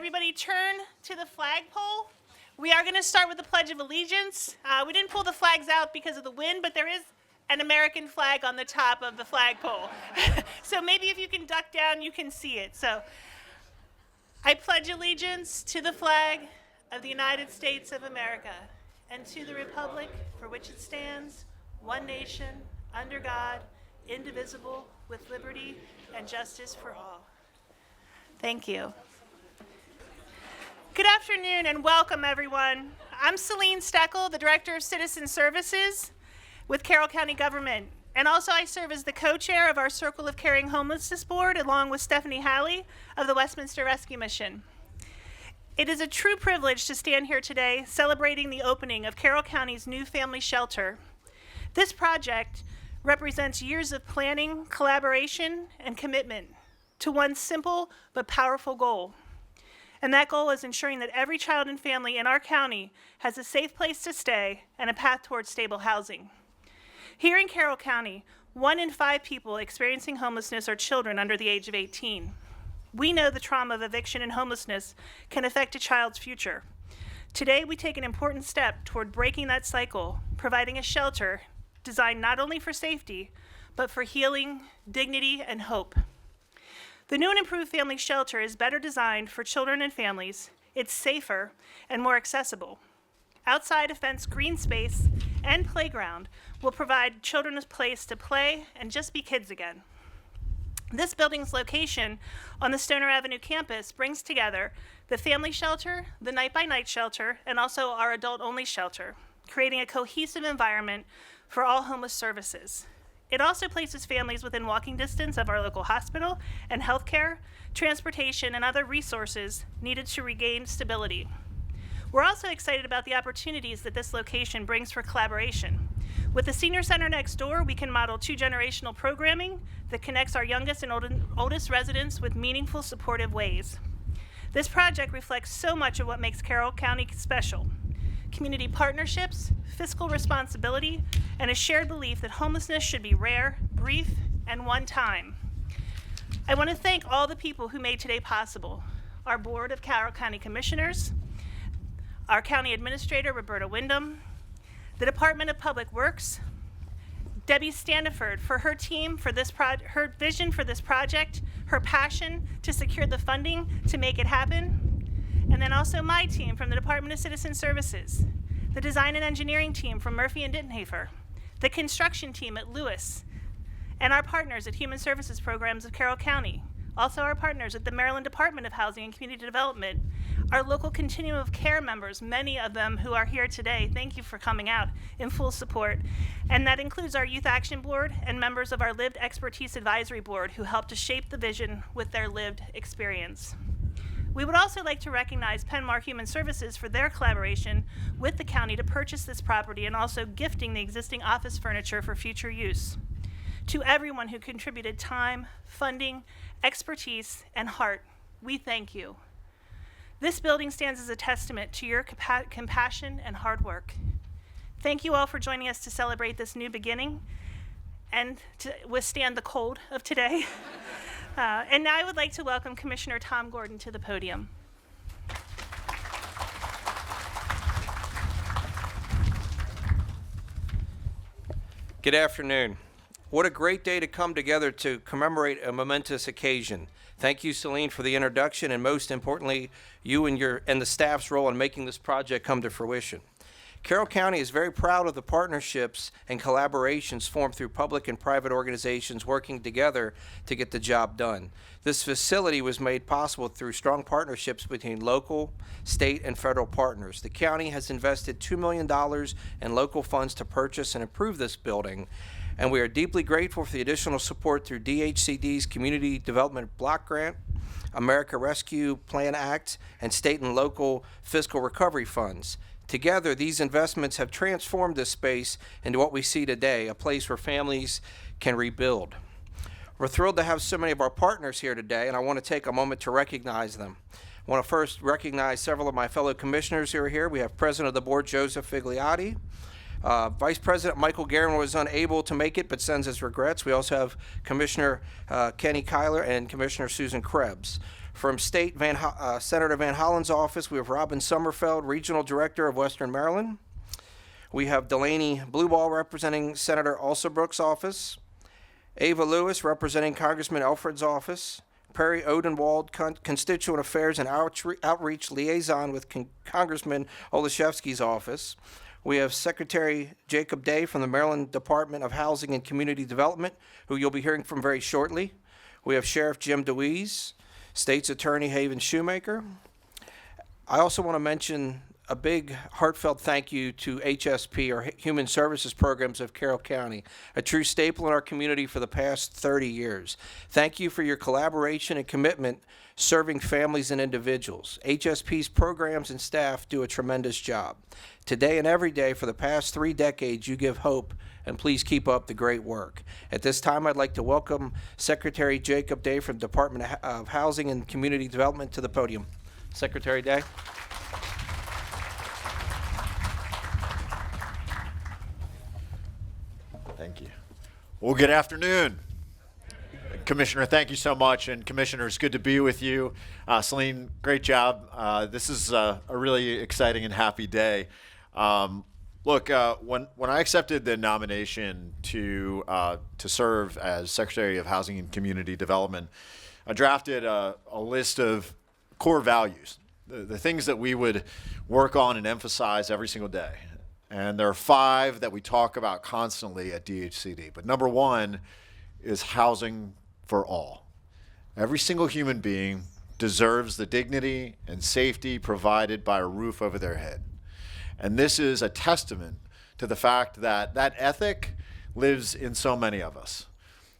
everybody turn to the flagpole. We are going to start with the Pledge of Allegiance. We didn't pull the flags out because of the wind, but there is an American flag on the top of the flagpole. So maybe if you can duck down, you can see it. So I pledge allegiance to the flag of the United States of America and to the republic for which it stands, one nation, under God, indivisible, with liberty and justice for all. Thank you. Good afternoon and welcome, everyone. I'm Celine Steckel, the Director of Citizen Services with Carroll County Government. And also I serve as the co-chair of our Circle of Caring Homelessness Board, along with Stephanie Halley of the Westminster Rescue Mission. It is a true privilege to stand here today celebrating the opening of Carroll County's new family shelter. This project represents years of planning, collaboration, and commitment to one simple but powerful goal. And that goal is ensuring that every child and family in our county has a safe place to stay and a path towards stable housing. Here in Carroll County, 1 in 5 people experiencing homelessness are children under the age of 18. We know the trauma of eviction and homelessness can affect a child's future. Today, we take an important step toward breaking that cycle, providing a shelter designed not only for safety, but for healing, dignity, and hope. The new and improved family shelter is better designed for children and families. It's safer and more accessible. Outside a fenced green space and playground will provide children a place to play and just be kids again. This building's location on the Stoner Avenue campus brings together the family shelter, the night-by-night shelter, and also our adult-only shelter, creating a cohesive environment for all homeless services. It also places families within walking distance of our local hospital and healthcare, transportation, and other resources needed to regain stability. We're also excited about the opportunities that this location brings for collaboration. With the Senior Center next door, we can model 2-generational programming that connects our youngest and oldest residents with meaningful, supportive ways. This project reflects so much of what makes Carroll County special: community partnerships, fiscal responsibility, and a shared belief that homelessness should be rare, brief, and one time. I want to thank all the people who made today possible: our Board of Carroll County Commissioners, our County Administrator, Roberta Wyndham, the Department of Public Works, Debbie Standiford for her team for this her vision for this project, her passion to secure the funding to make it happen, and then also my team from the Department of Citizen Services, the design and engineering team from Murphy and Dittenhafer, the construction team at Lewis, and our partners at Human Services Programs of Carroll County, also our partners at the Maryland Department of Housing and Community Development, our local continuum of care members, many of them who are here today. Thank you for coming out in full support. And that includes our Youth Action Board and members of our Lived Expertise Advisory Board who helped to shape the vision with their lived experience. We would also like to recognize Penmar Human Services for their collaboration with the county to purchase this property and also gifting the existing office furniture for future use. To everyone who contributed time, funding, expertise, and heart, we thank you. This building stands as a testament to your compassion and hard work. Thank you all for joining us to celebrate this new beginning and to withstand the cold of today. And now I would like to welcome Commissioner Tom Gordon to the podium. Good afternoon. What a great day to come together to commemorate a momentous occasion. Thank you, Celine, for the introduction, and most importantly, you and the staff's role in making this project come to fruition. Carroll County is very proud of the partnerships and collaborations formed through public and private organizations working together to get the job done. This facility was made possible through strong partnerships between local, state, and federal partners. The county has invested $2 million in local funds to purchase and improve this building, and we are deeply grateful for the additional support through DHCD's Community Development Block Grant, America Rescue Plan Act, and state and local fiscal recovery funds. Together, these investments have transformed this space into what we see today, a place where families can rebuild. We're thrilled to have so many of our partners here today, and I want to take a moment to recognize them. I want to first recognize several of my fellow commissioners who are here. We have President of the Board, Joseph Figliotti. Vice President Michael Guerin was unable to make it but sends his regrets. We also have Commissioner Kenny Kyler and Commissioner Susan Krebs. From Senator Van Hollen's office, we have Robin Sommerfeld, Regional Director of Western Maryland. We have Delaney Blueball representing Senator Alsobrook's office. Ava Lewis representing Congressman Elfred's office. Perry Odenwald, Constituent Affairs and Outreach Liaison with Congressman Olszewski's office. We have Secretary Jacob Day from the Maryland Department of Housing and Community Development, who you'll be hearing from very shortly. We have Sheriff Jim DeWeese, State's Attorney Haven Shoemaker. I also want to mention a big heartfelt thank you to HSP, or Human Services Programs of Carroll County, a true staple in our community for the past 30 years. Thank you for your collaboration and commitment serving families and individuals. HSP's programs and staff do a tremendous job. Today and every day for the past 3 decades, you give hope, and please keep up the great work. At this time, I'd like to welcome Secretary Jacob Day from the Department of Housing and Community Development to the podium. Secretary Day. Thank you. Well, good afternoon. Commissioner, thank you so much. And Commissioner, it's good to be with you. Celine, great job. This is a really exciting and happy day. Look, when I accepted the nomination to serve as Secretary of Housing and Community Development, I drafted a list of core values, the things that we would work on and emphasize every single day. And there are 5 that we talk about constantly at DHCD. But number 1 is housing for all. Every single human being deserves the dignity and safety provided by a roof over their head. And this is a testament to the fact that that ethic lives in so many of us.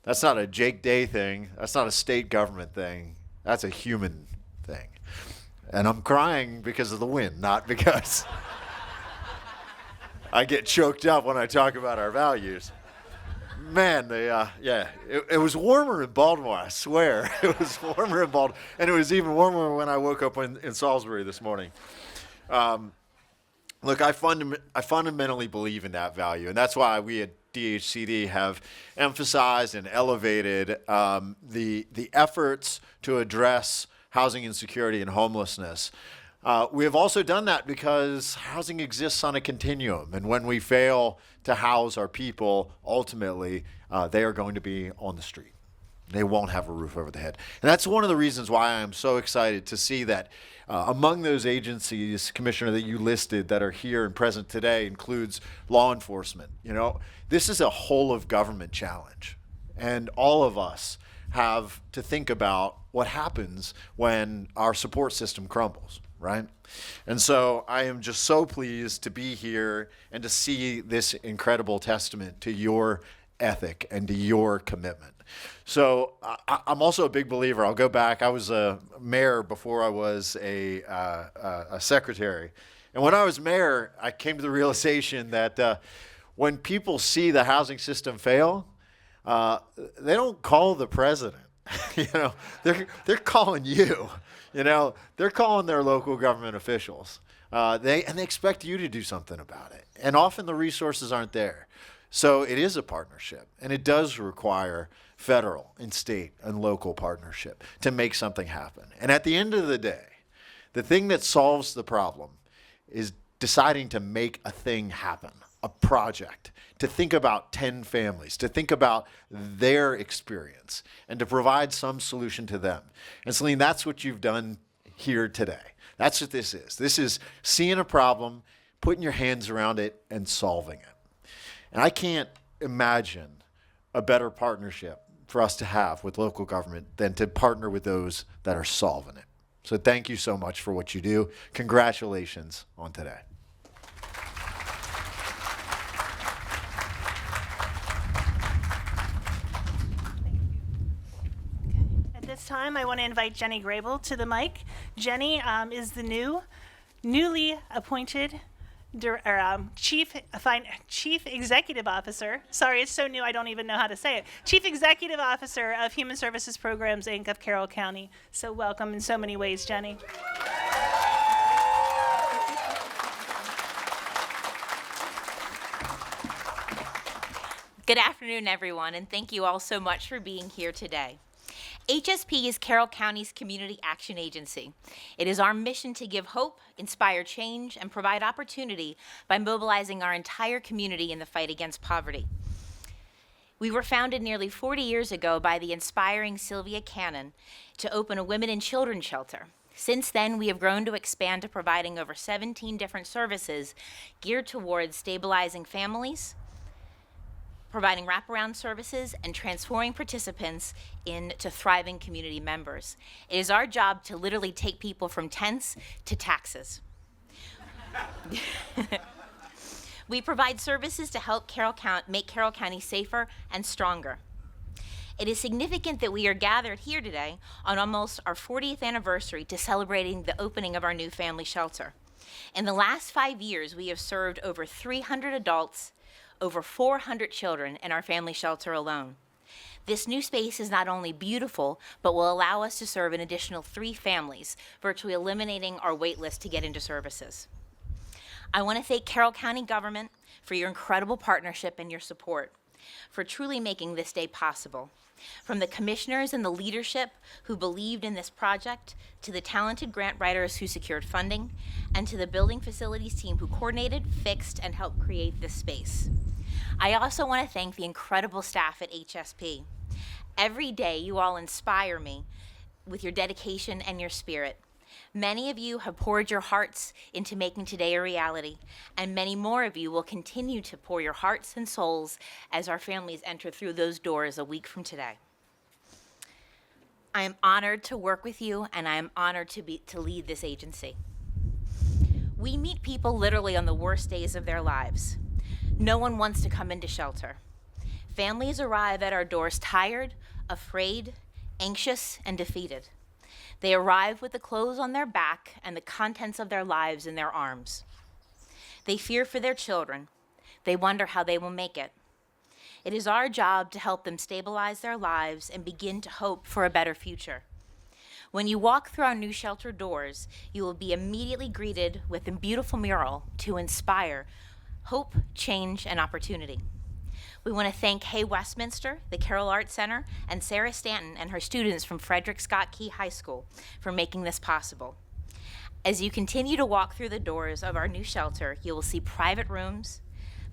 That's not a Jake Day thing. That's not a state government thing. That's a human thing. And I'm crying because of the wind, not because I get choked up when I talk about our values. Man, it was warmer in Baltimore, I swear. It was warmer in Baltimore, and it was even warmer when I woke up in Salisbury this morning. Look, I fundamentally believe in that value, and that's why we at DHCD have emphasized and elevated the efforts to address housing insecurity and homelessness. We have also done that because housing exists on a continuum, and when we fail to house our people, ultimately, they are going to be on the street. They won't have a roof over their head. And that's one of the reasons why I'm so excited to see that among those agencies, Commissioner, that you listed that are here and present today includes law enforcement. You know, this is a whole of government challenge, and all of us have to think about what happens when our support system crumbles. Right? And so I am just so pleased to be here and to see this incredible testament to your ethic and to your commitment. So I'm also a big believer. I'll go back. I was a mayor before I was a secretary. And when I was mayor, I came to the realization that when people see the housing system fail, they don't call the president. You know, they're calling you. You know, they're calling their local government officials. They expect you to do something about it. And often the resources aren't there. So it is a partnership, and it does require federal and state and local partnership to make something happen. And at the end of the day, the thing that solves the problem is deciding to make a thing happen, a project, to think about 10 families, to think about their experience, and to provide some solution to them. And Celine, that's what you've done here today. That's what this is. This is seeing a problem, putting your hands around it, and solving it. And I can't imagine a better partnership for us to have with local government than to partner with those that are solving it. So thank you so much for what you do. Congratulations on today. At this time, I want to invite Jenny Grable to the mic. Jenny is the newly appointed Chief Executive Officer. Sorry, it's so new I don't even know how to say it. Chief Executive Officer of Human Services Programs, Inc. of Carroll County. So welcome in so many ways, Jenny. Good afternoon, everyone, and thank you all so much for being here today. HSP is Carroll County's community action agency. It is our mission to give hope, inspire change, and provide opportunity by mobilizing our entire community in the fight against poverty. We were founded nearly 40 years ago by the inspiring Sylvia Cannon to open a women and children shelter. Since then, we have grown to expand to providing over 17 different services geared towards stabilizing families, providing wraparound services, and transforming participants into thriving community members. It is our job to literally take people from tents to taxes. We provide services to help make Carroll County safer and stronger. It is significant that we are gathered here today on almost our 40th anniversary to celebrating the opening of our new family shelter. In the last 5 years, we have served over 300 adults, over 400 children in our family shelter alone. This new space is not only beautiful, but will allow us to serve an additional 3 families, virtually eliminating our wait list to get into services. I want to thank Carroll County government for your incredible partnership and your support, for truly making this day possible. From the commissioners and the leadership who believed in this project, to the talented grant writers who secured funding, and to the building facilities team who coordinated, fixed, and helped create this space. I also want to thank the incredible staff at HSP. Every day you all inspire me with your dedication and your spirit. Many of you have poured your hearts into making today a reality, and many more of you will continue to pour your hearts and souls as our families enter through those doors a week from today. I am honored to work with you, and I am honored to lead this agency. We meet people literally on the worst days of their lives. No one wants to come into shelter. Families arrive at our doors tired, afraid, anxious, and defeated. They arrive with the clothes on their back and the contents of their lives in their arms. They fear for their children. They wonder how they will make it. It is our job to help them stabilize their lives and begin to hope for a better future. When you walk through our new shelter doors, you will be immediately greeted with a beautiful mural to inspire hope, change, and opportunity. We want to thank Hay Westminster, the Carroll Arts Center, and Sarah Stanton and her students from Frederick Scott Key High School for making this possible. As you continue to walk through the doors of our new shelter, you will see private rooms,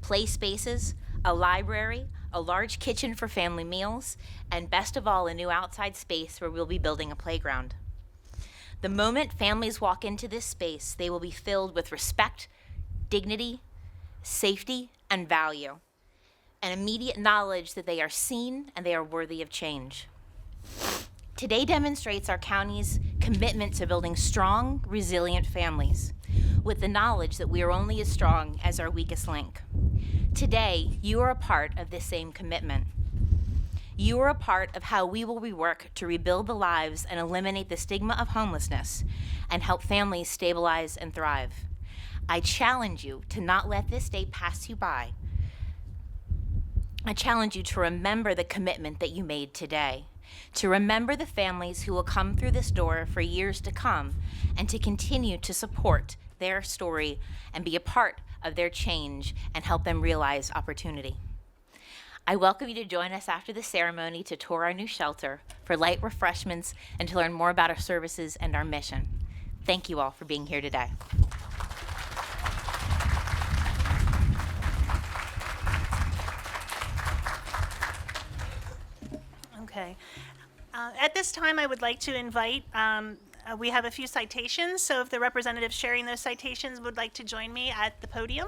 play spaces, a library, a large kitchen for family meals, and best of all, a new outside space where we'll be building a playground. The moment families walk into this space, they will be filled with respect, dignity, safety, and value, and immediate knowledge that they are seen and they are worthy of change. Today demonstrates our county's commitment to building strong, resilient families, with the knowledge that we are only as strong as our weakest link. Today, you are a part of this same commitment. You are a part of how we will rework to rebuild the lives and eliminate the stigma of homelessness and help families stabilize and thrive. I challenge you to not let this day pass you by. I challenge you to remember the commitment that you made today, to remember the families who will come through this door for years to come, and to continue to support their story and be a part of their change and help them realize opportunity. I welcome you to join us after the ceremony to tour our new shelter, for light refreshments, and to learn more about our services and our mission. Thank you all for being here today. Okay. At this time, I would like to invite, we have a few citations, so if the representatives sharing those citations would like to join me at the podium.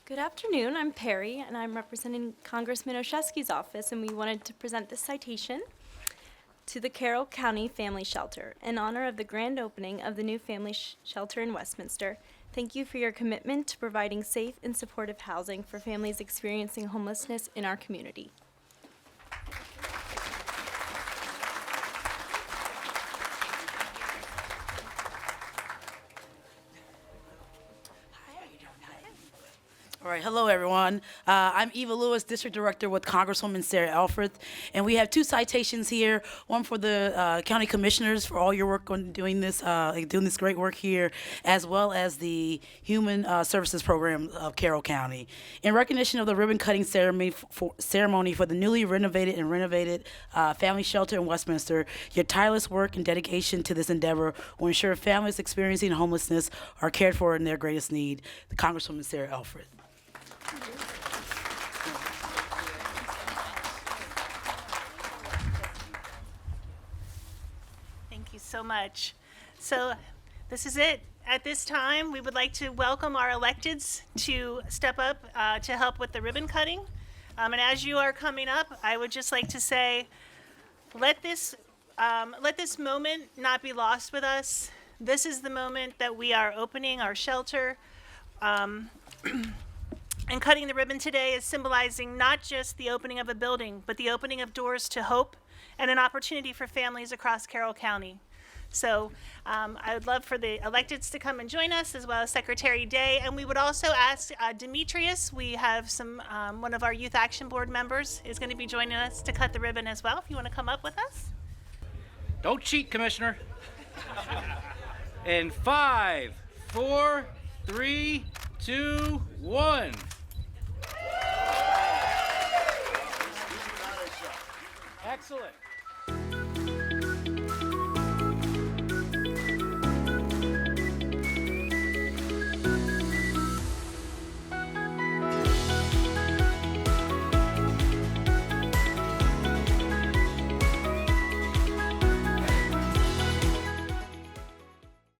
Good afternoon, I'm Perry, and I'm representing Congressman Olszewski's office, and we wanted to present this citation to the Carroll County Family Shelter in honor of the grand opening of the new family shelter in Westminster. Thank you for your commitment to providing safe and supportive housing for families experiencing homelessness in our community. All All right, hello everyone. I'm Eva Lewis, District Director with Congresswoman Sarah Alfred, and we have 2 citations here. One for the County Commissioners for all your work on doing this great work here, as well as the Human Services Program of Carroll County. In recognition of the ribbon cutting ceremony for the newly renovated family shelter in Westminster, your tireless work and dedication to this endeavor will ensure families experiencing homelessness are cared for in their greatest need. The Congresswoman Sarah Alfred. Thank you so much. So this is it. At this time, we would like to welcome our electeds to step up to help with the ribbon cutting. And as you are coming up, I would just like to say, let this moment not be lost with us. This is the moment that we are opening our shelter. And cutting the ribbon today is symbolizing not just the opening of a building, but the opening of doors to hope and an opportunity for families across Carroll County. So I would love for the electeds to come and join us, as well as Secretary Day. And we would also ask Demetrius, we have one of our Youth Action Board members is going to be joining us to cut the ribbon as well, if you want to come up with us. Don't cheat, Commissioner. In 5, 4, 3, 2, 1.